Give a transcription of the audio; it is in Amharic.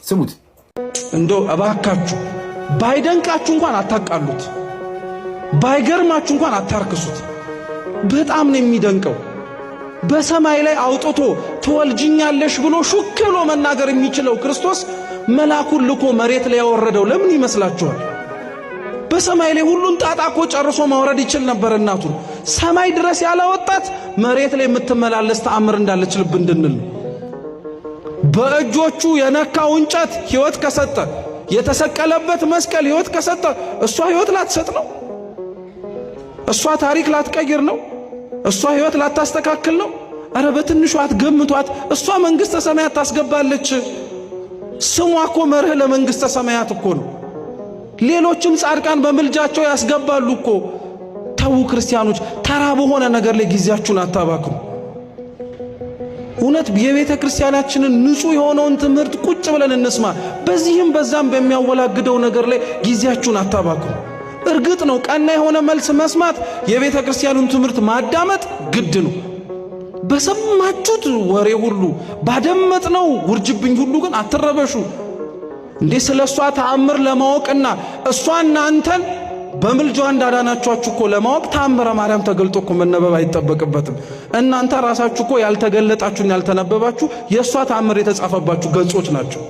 ስሙት። እንደው እባካችሁ ባይደንቃችሁ እንኳን አታቃሉት፣ ባይገርማችሁ እንኳን አታርክሱት። በጣም ነው የሚደንቀው። በሰማይ ላይ አውጥቶ ትወልጅኛለሽ ብሎ ሹክ ብሎ መናገር የሚችለው ክርስቶስ መልአኩን ልኮ መሬት ላይ ያወረደው ለምን ይመስላችኋል? በሰማይ ላይ ሁሉን ጣጣ እኮ ጨርሶ ማውረድ ይችል ነበር። እናቱን ሰማይ ድረስ ያላወጣት መሬት ላይ የምትመላለስ ተአምር እንዳለች ልብ እንድንል። በእጆቹ የነካው እንጨት ሕይወት ከሰጠ፣ የተሰቀለበት መስቀል ሕይወት ከሰጠ፣ እሷ ሕይወት ላትሰጥ ነው? እሷ ታሪክ ላትቀይር ነው? እሷ ሕይወት ላታስተካክል ነው? አረ በትንሹ አትገምቷት። እሷ መንግሥተ ሰማያት ታስገባለች። ስሟ እኮ መርህ ለመንግሥተ ሰማያት እኮ ነው። ሌሎችም ጻድቃን በምልጃቸው ያስገባሉ እኮ። ተው ክርስቲያኖች፣ ተራ በሆነ ነገር ላይ ጊዜያችሁን አታባክኑ። እውነት የቤተ ክርስቲያናችንን ንጹሕ የሆነውን ትምህርት ቁጭ ብለን እንስማ። በዚህም በዛም በሚያወላግደው ነገር ላይ ጊዜያችሁን አታባክኑ። እርግጥ ነው ቀና የሆነ መልስ መስማት፣ የቤተ ክርስቲያኑን ትምህርት ማዳመጥ ግድ ነው። በሰማችሁት ወሬ ሁሉ ባደመጥነው ውርጅብኝ ሁሉ ግን አትረበሹ። እንዴ ስለሷ ተአምር ለማወቅና እሷ እናንተን በምልጃዋ እንዳዳናችሁ እኮ ለማወቅ ተአምረ ማርያም ተገልጦ እኮ መነበብ አይጠበቅበትም። እናንተ ራሳችሁ እኮ ያልተገለጣችሁና ያልተነበባችሁ የሷ ተአምር የተጻፈባችሁ ገጾች ናቸው።